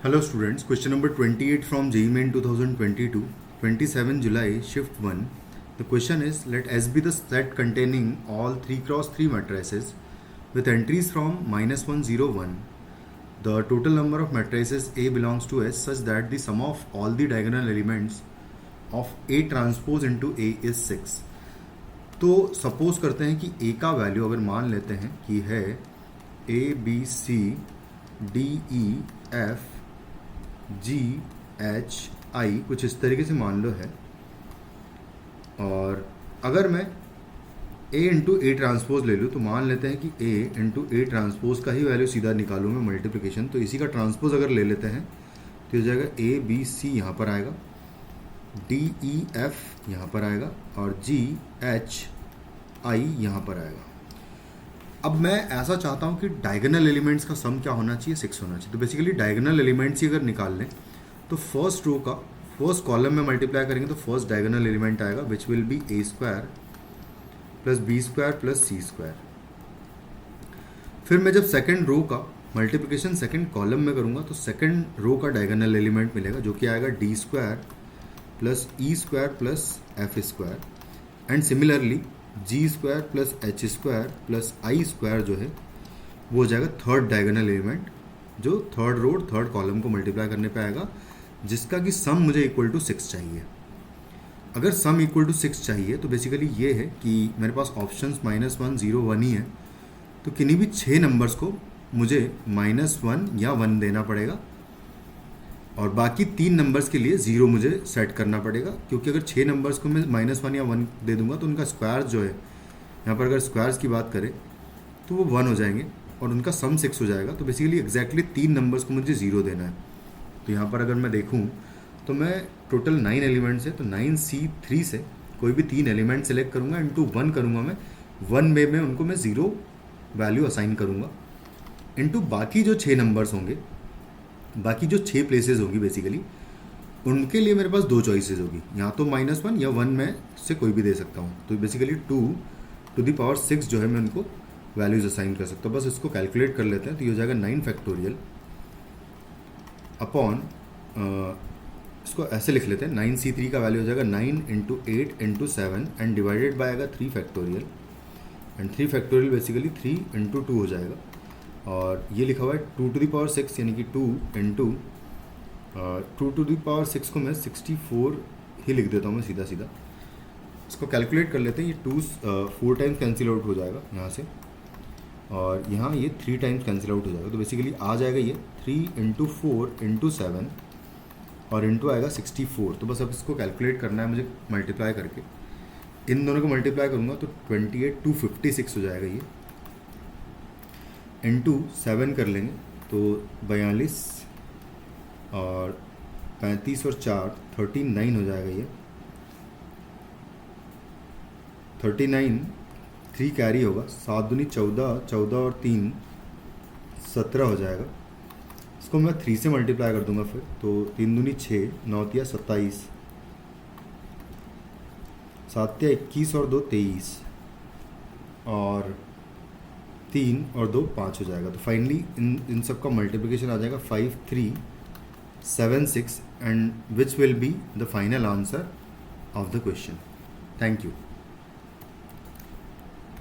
Hello students, question number 28 from JEE Main 2022, 27 July, shift 1. The question is, let S be the set containing all 3 cross 3 matrices with entries from -1, 0, 1. The total number of matrices A belongs to S such that the sum of all the diagonal elements of A transpose into A is 6. तो suppose करते हैं कि A का value अगर मान लेते हैं कि है A, B, C, D, E, F, G, H, I, कुछ इस तरीके से मान लो है। और अगर मैं A इंटू ए ट्रांसपोज ले लूँ तो मान लेते हैं कि A इंटू ए ट्रांसपोज का ही वैल्यू सीधा निकालूँ मैं मल्टीप्लिकेशन, तो इसी का ट्रांसपोज अगर ले लेते हैं तो हो जाएगा A, B, C यहाँ पर आएगा, D, E, F यहाँ पर आएगा और G, H, I यहाँ पर आएगा। अब मैं ऐसा चाहता हूँ कि डायगोनल एलिमेंट्स का सम क्या होना चाहिए, 6 होना चाहिए। तो बेसिकली डायगोनल एलिमेंट्स ही अगर निकाल लें तो फर्स्ट रो का फर्स्ट कॉलम में मल्टीप्लाई करेंगे तो फर्स्ट डायगोनल एलिमेंट आएगा which will be A square plus B square plus C square. फिर मैं जब सेकेंड रो का मल्टीप्लिकेशन सेकेंड कॉलम में करूँगा तो सेकेंड रो का डायगोनल एलिमेंट मिलेगा जो कि आएगा D square plus E square plus F square and similarly G square plus H square plus I square जो है वो हो जाएगा थर्ड डायगोनल एलिमेंट जो थर्ड रो थर्ड कॉलम को मल्टीप्लाई करने पे आएगा, जिसका कि सम मुझे इक्वल टू 6 चाहिए। अगर सम इक्वल टू 6 चाहिए तो बेसिकली ये है कि मेरे पास ऑप्शंस -1, 0, 1 ही है, तो किन्हीं भी 6 नंबर्स को मुझे -1 या 1 देना पड़ेगा और बाकी 3 नंबर्स के लिए 0 मुझे सेट करना पड़ेगा, क्योंकि अगर 6 नंबर्स को मैं -1 या 1 दे दूंगा तो उनका स्क्वायर जो है, यहाँ पर अगर स्क्वायर्स की बात करें तो वो 1 हो जाएंगे और उनका सम 6 हो जाएगा। तो बेसिकली एग्जैक्टली 3 नंबर्स को मुझे 0 देना है। तो यहाँ पर अगर मैं देखूँ तो मैं टोटल 9 एलिमेंट्स है तो 9C3 से कोई भी 3 एलिमेंट सेलेक्ट करूँगा, इंटू 1 करूँगा मैं 1 में उनको मैं 0 वैल्यू असाइन करूँगा, इंटू बाकी जो 6 नंबर्स होंगे, बाकी जो 6 प्लेसेस होंगी बेसिकली उनके लिए मेरे पास 2 चॉइसेस होगी, या तो -1 या 1 में से कोई भी दे सकता हूँ। तो बेसिकली 2⁶ जो है मैं उनको वैल्यूज असाइन कर सकता हूँ। बस इसको कैलकुलेट कर लेते हैं तो ये हो जाएगा 9 फैक्टोरियल अपॉन, इसको ऐसे लिख लेते हैं, 9C3 का वैल्यू हो जाएगा 9 into 8 into 7 and divided by आएगा 3 factorial and 3 factorial basically 3 into 2 हो जाएगा। और ये लिखा हुआ है 2⁶ यानी कि 2 इंटू 2⁶ को मैं 64 ही लिख देता हूँ मैं सीधा सीधा। इसको कैलकुलेट कर लेते हैं, ये 2 4 टाइम्स कैंसिल आउट हो जाएगा यहाँ से और यहाँ ये 3 टाइम्स कैंसिल आउट हो जाएगा। तो बेसिकली आ जाएगा ये 3 इंटू 4 इंटू 7 और इंटू आएगा 64। तो बस अब इसको कैलकुलेट करना है मुझे मल्टीप्लाई करके, इन दोनों को मल्टीप्लाई करूँगा तो 28 256 हो जाएगा ये, इंटू 7 कर लेंगे तो 42 और 35 और 4 39 हो जाएगा ये, 39 3 कैरी होगा, 7 दूनी 14, 14 और 3 17 हो जाएगा। इसको मैं 3 से मल्टीप्लाई कर दूंगा फिर तो 3 दूनी 6, 9 तिया 27, 7 तिया 21 और 2 23 और 3 और 2 5 हो जाएगा। तो फाइनली इन सब का मल्टीप्लिकेशन आ जाएगा 5376 and which will be the final answer of the question. Thank you.